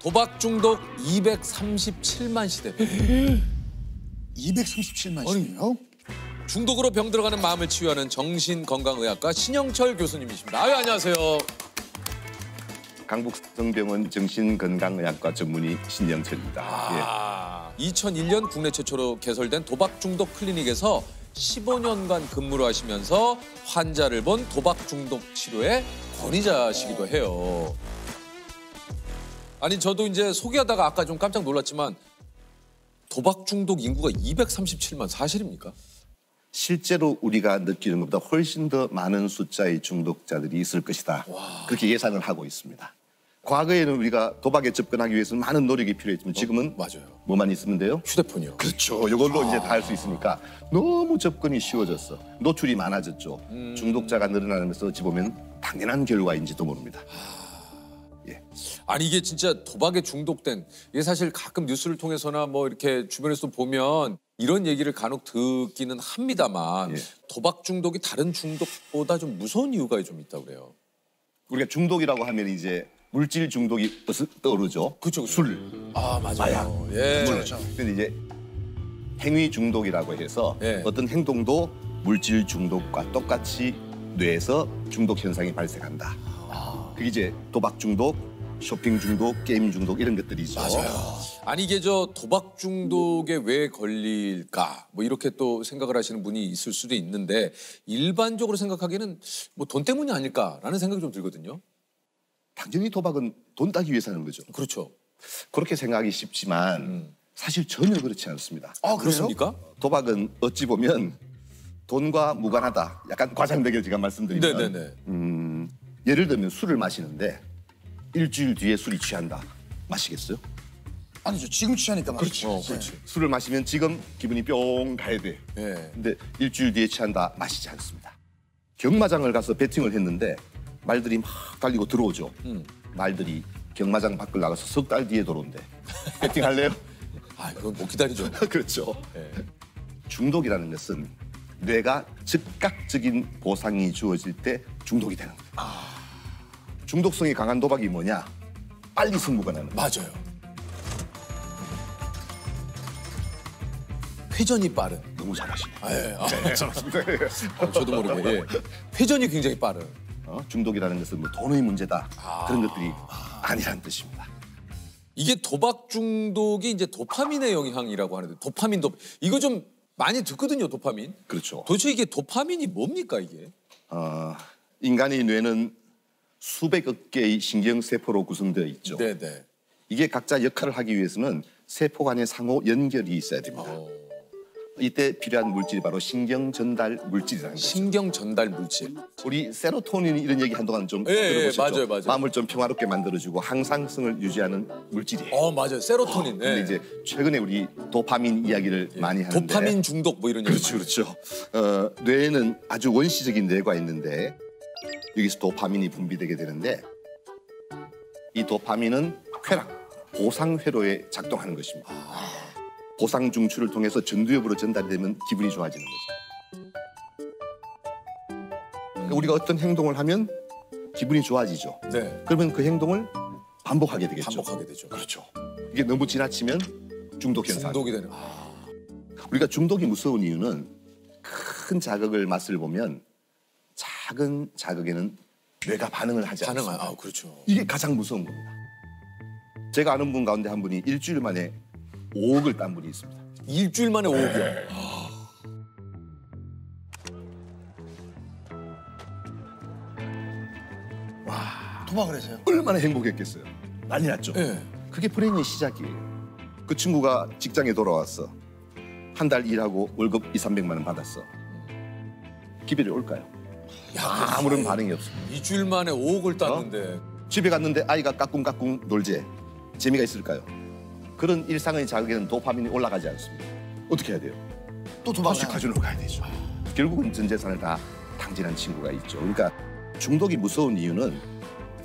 도박 중독 237만 시대. 237만 시대요? 중독으로 병들어가는 마음을 치유하는 정신건강의학과 신영철 교수님이십니다. 아유, 안녕하세요. 강북성병원 정신건강의학과 전문의 신영철입니다. 2001년 국내 최초로 개설된 도박 중독 클리닉에서 15년간 근무를 하시면서 환자를 본 도박 중독 치료의 권위자시기도 해요. 아니, 저도 이제 소개하다가 아까 좀 깜짝 놀랐지만 도박 중독 인구가 237만 사실입니까? 실제로 우리가 느끼는 것보다 훨씬 더 많은 숫자의 중독자들이 있을 것이다. 그렇게 예상을 하고 있습니다. 과거에는 우리가 도박에 접근하기 위해서는 많은 노력이 필요했지만 지금은 맞아요. 뭐만 있으면 돼요? 휴대폰이요. 그렇죠. 이걸로 이제 다 할 수 있으니까 너무 접근이 쉬워졌어. 노출이 많아졌죠. 중독자가 늘어나면서 어찌 보면 당연한 결과인지도 모릅니다. 아니, 이게 진짜 도박에 중독된, 이게 사실 가끔 뉴스를 통해서나 뭐 이렇게 주변에서 보면 이런 얘기를 간혹 듣기는 합니다만 도박 중독이 다른 중독보다 좀 무서운 이유가 좀 있다고 그래요. 우리가 중독이라고 하면 이제 물질 중독이 떠오르죠. 그렇죠. 술, 맞아요. 마약. 예. 그렇죠. 근데 이제 행위 중독이라고 해서 예. 어떤 행동도 물질 중독과 똑같이 뇌에서 중독 현상이 발생한다. 그게 이제 도박 중독, 쇼핑 중독, 게임 중독 이런 것들이죠. 맞아요. 아니, 이게 저 도박 중독에 왜 걸릴까? 뭐 이렇게 또 생각을 하시는 분이 있을 수도 있는데 일반적으로 생각하기에는 뭐 돈 때문이 아닐까라는 생각이 좀 들거든요. 당연히 도박은 돈 따기 위해서 하는 거죠. 그렇죠. 그렇게 생각하기 쉽지만 사실 전혀 그렇지 않습니다. 아, 그래요? 그렇습니까? 도박은 어찌 보면 돈과 무관하다. 약간 과장되게 제가 말씀드리면 네네네. 예를 들면 술을 마시는데 일주일 뒤에 술이 취한다. 마시겠어요? 아니죠. 지금 취하니까 말이죠. 그렇지. 술을 마시면 지금 기분이 뿅 가야 돼. 예. 근데 일주일 뒤에 취한다. 마시지 않습니다. 경마장을 가서 배팅을 했는데 말들이 막 달리고 들어오죠. 말들이 경마장 밖을 나가서 석 달 뒤에 들어온대. 배팅할래요? 아, 그건 못 기다리죠. 그렇죠. 예. 중독이라는 것은 뇌가 즉각적인 보상이 주어질 때 중독이 되는 거예요. 중독성이 강한 도박이 뭐냐? 빨리 승부가 나는 거예요. 맞아요. 회전이 빠른. 너무 잘하시네. 저도 모르게 회전이 굉장히 빠른. 중독이라는 것은 뭐 돈의 문제다. 그런 것들이 아니라는 뜻입니다. 이게 도박 중독이 이제 도파민의 영향이라고 하는데 도파민 이거 좀 많이 듣거든요, 도파민. 그렇죠. 도대체 이게 도파민이 뭡니까, 이게? 인간의 뇌는 수백억 개의 신경세포로 구성되어 있죠. 네네. 이게 각자 역할을 하기 위해서는 세포 간의 상호 연결이 있어야 됩니다. 이때 필요한 물질이 바로 신경 전달 물질이라는 거죠. 신경 전달 물질. 우리 세로토닌 이런 얘기 한동안 좀 예, 들어보셨죠? 맞아요. 마음을 좀 평화롭게 만들어주고 항상성을 유지하는 물질이에요. 맞아요. 세로토닌. 근데 예. 이제 최근에 우리 도파민 이야기를 많이 하는데 도파민 중독 뭐 이런 얘기. 그렇죠. 뇌에는 아주 원시적인 뇌가 있는데 여기서 도파민이 분비되게 되는데 이 도파민은 쾌락, 보상 회로에 작동하는 것입니다. 보상 중추를 통해서 전두엽으로 전달이 되면 기분이 좋아지는 거죠. 우리가 어떤 행동을 하면 기분이 좋아지죠. 네. 그러면 그 행동을 반복하게 되겠죠. 반복하게 되죠. 그렇죠. 이게 너무 지나치면 중독 현상. 중독이 되는. 우리가 중독이 무서운 이유는 큰 자극을 맛을 보면 작은 자극에는 뇌가 반응을 하지 않습니다. 그렇죠. 이게 가장 무서운 겁니다. 제가 아는 분 가운데 한 분이 일주일 만에 5억을 딴 분이 있습니다. 일주일 만에 5억이요. 도박을 해서요? 얼마나 행복했겠어요. 난리 났죠. 예. 그게 불행의 시작이에요. 그 친구가 직장에 돌아왔어. 한 달 일하고 월급 200~300만 원 받았어. 기별이 올까요? 아무런 반응이 없습니다. 일주일 만에 5억을 땄는데. 집에 갔는데 아이가 까꿍까꿍 놀재. 재미가 있을까요? 그런 일상의 자극에는 도파민이 올라가지 않습니다. 어떻게 해야 돼요? 또 도박을 다시 카지노로 가야 되죠. 결국은 전 재산을 다 탕진한 친구가 있죠. 그러니까 중독이 무서운 이유는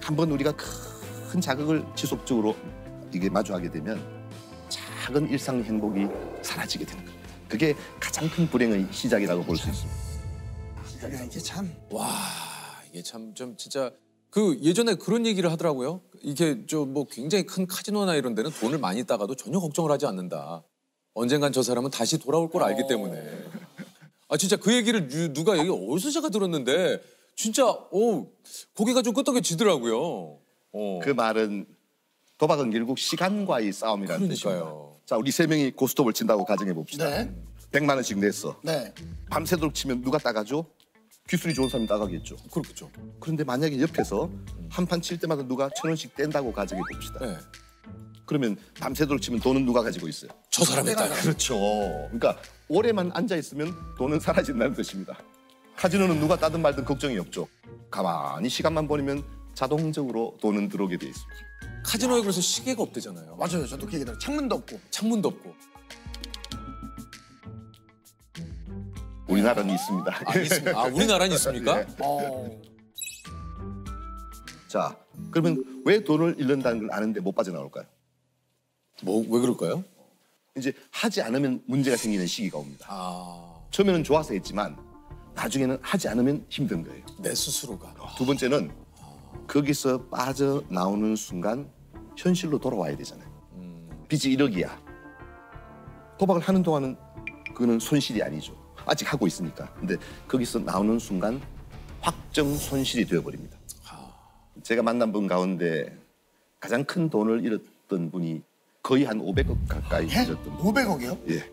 한번 우리가 큰 자극을 지속적으로 이게 마주하게 되면 작은 일상 행복이 사라지게 되는 겁니다. 그게 가장 큰 불행의 시작이라고 볼 수 있습니다. 이게 참. 와, 이게 참 좀 진짜 그 예전에 그런 얘기를 하더라고요. 이게 저 뭐 굉장히 큰 카지노나 이런 데는 돈을 많이 따가도 전혀 걱정을 하지 않는다. 언젠간 저 사람은 다시 돌아올 걸 알기 때문에. 아 진짜 그 얘기를 누가 여기 어디서 제가 들었는데 진짜 고개가 좀 끄덕여지더라고요. 그 말은 도박은 결국 시간과의 싸움이라는 뜻입니다. 그러니까요. 자, 우리 세 명이 고스톱을 친다고 가정해 봅시다. 네. 100만 원씩 냈어. 네. 밤새도록 치면 누가 따가죠? 기술이 좋은 사람이 따가겠죠. 그렇겠죠. 그런데 만약에 옆에서 한 판 칠 때마다 누가 1,000원씩 뗀다고 가정해 봅시다. 네. 그러면 밤새도록 치면 돈은 누가 가지고 있어요? 저 사람이 따요. 그렇죠. 그러니까 오래만 앉아 있으면 돈은 사라진다는 뜻입니다. 카지노는 누가 따든 말든 걱정이 없죠. 가만히 시간만 보내면 자동적으로 돈은 들어오게 돼 있습니다. 카지노에 그래서 시계가 없대잖아요. 맞아요. 저도 그 얘기 들어요. 창문도 없고. 창문도 없고. 우리나라는 있습니다. 있습니다. 우리나라는 있습니까? 네. 어. 자, 그러면 왜 돈을 잃는다는 걸 아는데 못 빠져나올까요? 왜 그럴까요? 이제 하지 않으면 문제가 생기는 시기가 옵니다. 처음에는 좋아서 했지만 나중에는 하지 않으면 힘든 거예요. 내 스스로가. 두 번째는 거기서 빠져나오는 순간 현실로 돌아와야 되잖아요. 빚이 1억이야. 도박을 하는 동안은 그거는 손실이 아니죠. 아직 하고 있으니까. 근데 거기서 나오는 순간 확정 손실이 되어버립니다. 제가 만난 분 가운데 가장 큰 돈을 잃었던 분이 거의 한 500억 가까이 잃었던 분. 500억이요? 예.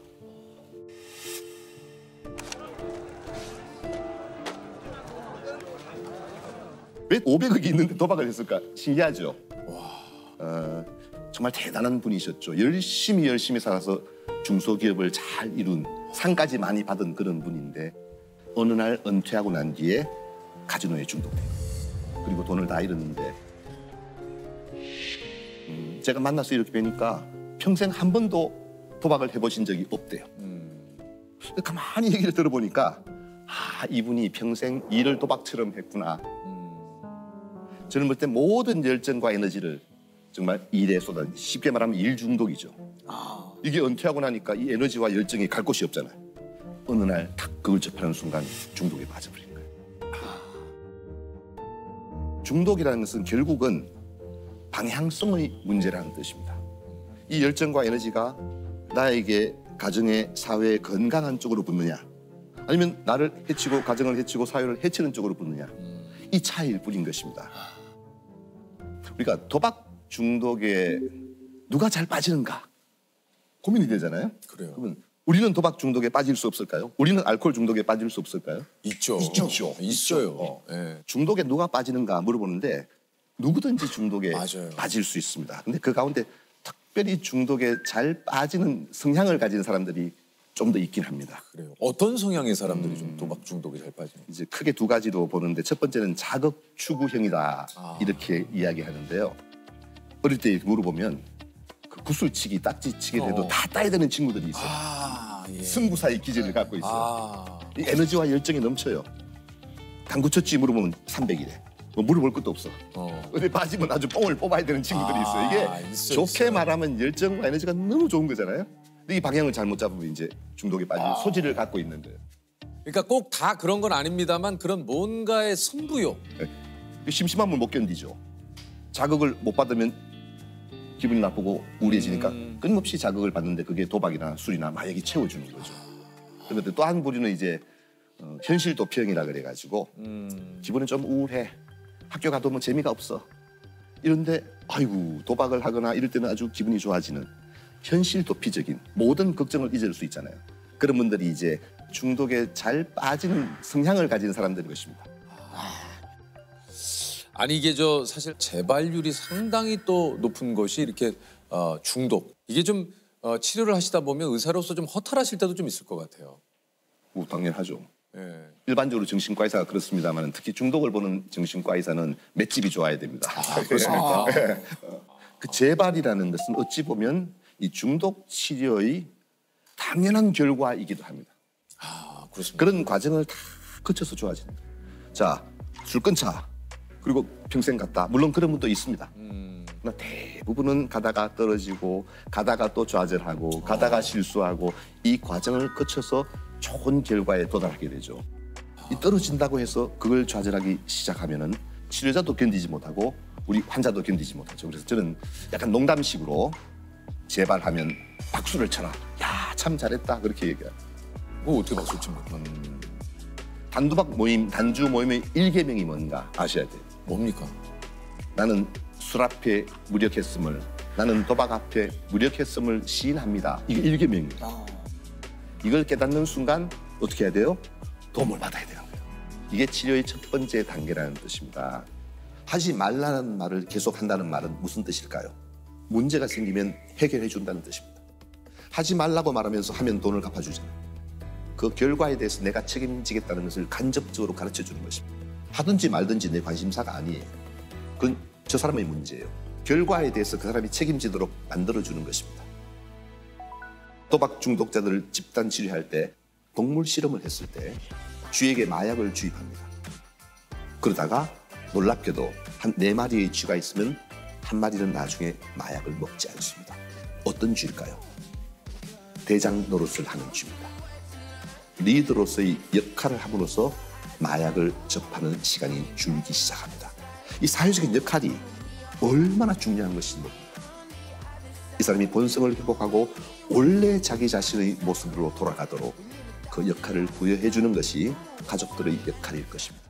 왜 500억이 있는데 도박을 했을까? 신기하죠. 정말 대단한 분이셨죠. 열심히 살아서 중소기업을 잘 이룬 상까지 많이 받은 그런 분인데 어느 날 은퇴하고 난 뒤에 카지노에 중독돼요. 그리고 돈을 다 잃었는데 제가 만나서 이렇게 뵈니까 평생 한 번도 도박을 해보신 적이 없대요. 가만히 얘기를 들어보니까 이분이 평생 일을 도박처럼 했구나. 저는 볼 때 모든 열정과 에너지를 정말 일에 쏟아, 쉽게 말하면 일 중독이죠. 이게 은퇴하고 나니까 이 에너지와 열정이 갈 곳이 없잖아요. 어느 날 딱 그걸 접하는 순간 중독에 빠져버린 거예요. 중독이라는 것은 결국은 방향성의 문제라는 뜻입니다. 이 열정과 에너지가 나에게 가정의 사회의 건강한 쪽으로 붙느냐 아니면 나를 해치고 가정을 해치고 사회를 해치는 쪽으로 붙느냐 이 차이일 뿐인 것입니다. 우리가 도박 중독에 누가 잘 빠지는가 고민이 되잖아요. 그래요. 그러면 우리는 도박 중독에 빠질 수 없을까요? 우리는 알코올 중독에 빠질 수 없을까요? 있죠. 있어요. 네. 중독에 누가 빠지는가 물어보는데 누구든지 중독에 맞아요. 빠질 수 있습니다. 근데 그 가운데 특별히 중독에 잘 빠지는 성향을 가진 사람들이 좀 더 있긴 합니다. 그래요. 어떤 성향의 사람들이 좀 도박 중독에 잘 빠지는? 이제 크게 두 가지로 보는데 첫 번째는 자극 추구형이다 이렇게 이야기하는데요. 어릴 때 물어보면 그 구슬치기, 딱지치기 돼도 다 따야 되는 친구들이 있어요. 예. 승부사의 기질을 갖고 있어요. 이 에너지와 열정이 넘쳐요. 당구 쳤지 물어보면 300이래. 뭐 물어볼 것도 없어. 근데 빠지면 아주 뽕을 뽑아야 되는 친구들이 있어요. 이게 좋게 말하면 열정과 에너지가 너무 좋은 거잖아요. 근데 이 방향을 잘못 잡으면 이제 중독에 빠지는 소질을 갖고 있는 거예요. 그러니까 꼭 다 그런 건 아닙니다만 그런 뭔가의 승부욕. 네. 심심함을 못 견디죠. 자극을 못 받으면 기분이 나쁘고 우울해지니까 끊임없이 자극을 받는데 그게 도박이나 술이나 마약이 채워주는 거죠. 그런데 또 한 부류는 이제 현실 도피형이라 그래가지고 기분은 좀 우울해. 학교 가도 뭐 재미가 없어. 이런데 아이고 도박을 하거나 이럴 때는 아주 기분이 좋아지는 현실 도피적인 모든 걱정을 잊을 수 있잖아요. 그런 분들이 이제 중독에 잘 빠지는 성향을 가진 사람들인 것입니다. 아니 이게 저 사실 재발률이 상당히 또 높은 것이 이렇게 중독. 이게 좀 치료를 하시다 보면 의사로서 좀 허탈하실 때도 좀 있을 것 같아요. 뭐 당연하죠. 예. 일반적으로 정신과 의사가 그렇습니다만 특히 중독을 보는 정신과 의사는 맷집이 좋아야 됩니다. 그렇습니까? 그 재발이라는 것은 어찌 보면 이 중독 치료의 당연한 결과이기도 합니다. 그렇습니다. 그런 과정을 다 거쳐서 좋아지는 거예요. 자, 술 끊자. 그리고 평생 갔다. 물론 그런 분도 있습니다. 그러나 대부분은 가다가 떨어지고 가다가 또 좌절하고 가다가 실수하고 이 과정을 거쳐서 좋은 결과에 도달하게 되죠. 이 떨어진다고 해서 그걸 좌절하기 시작하면은 치료자도 견디지 못하고 우리 환자도 견디지 못하죠. 그래서 저는 약간 농담식으로 재발하면 박수를 쳐라. 야, 참 잘했다. 그렇게 얘기해요. 뭐 어떻게 박수 칩니까? 단도박 모임, 단주 모임의 일계명이 뭔가 아셔야 돼요. 뭡니까? 나는 술 앞에 무력했음을, 나는 도박 앞에 무력했음을 시인합니다. 이게 일계명이에요. 이걸 깨닫는 순간 어떻게 해야 돼요? 도움을 받아야 되는 거예요. 이게 치료의 첫 번째 단계라는 뜻입니다. 하지 말라는 말을 계속 한다는 말은 무슨 뜻일까요? 문제가 생기면 해결해 준다는 뜻입니다. 하지 말라고 말하면서 하면 돈을 갚아주잖아요. 그 결과에 대해서 내가 책임지겠다는 것을 간접적으로 가르쳐 주는 것입니다. 하든지 말든지 내 관심사가 아니에요. 그건 저 사람의 문제예요. 결과에 대해서 그 사람이 책임지도록 만들어주는 것입니다. 도박 중독자들을 집단 치료할 때 동물 실험을 했을 때 쥐에게 마약을 주입합니다. 그러다가 놀랍게도 한 4마리의 쥐가 있으면 한 마리는 나중에 마약을 먹지 않습니다. 어떤 쥐일까요? 대장 노릇을 하는 쥐입니다. 리더로서의 역할을 함으로써 마약을 접하는 시간이 줄기 시작합니다. 이 사회적인 역할이 얼마나 중요한 것인지 모릅니다. 이 사람이 본성을 회복하고 원래 자기 자신의 모습으로 돌아가도록 그 역할을 부여해 주는 것이 가족들의 역할일 것입니다.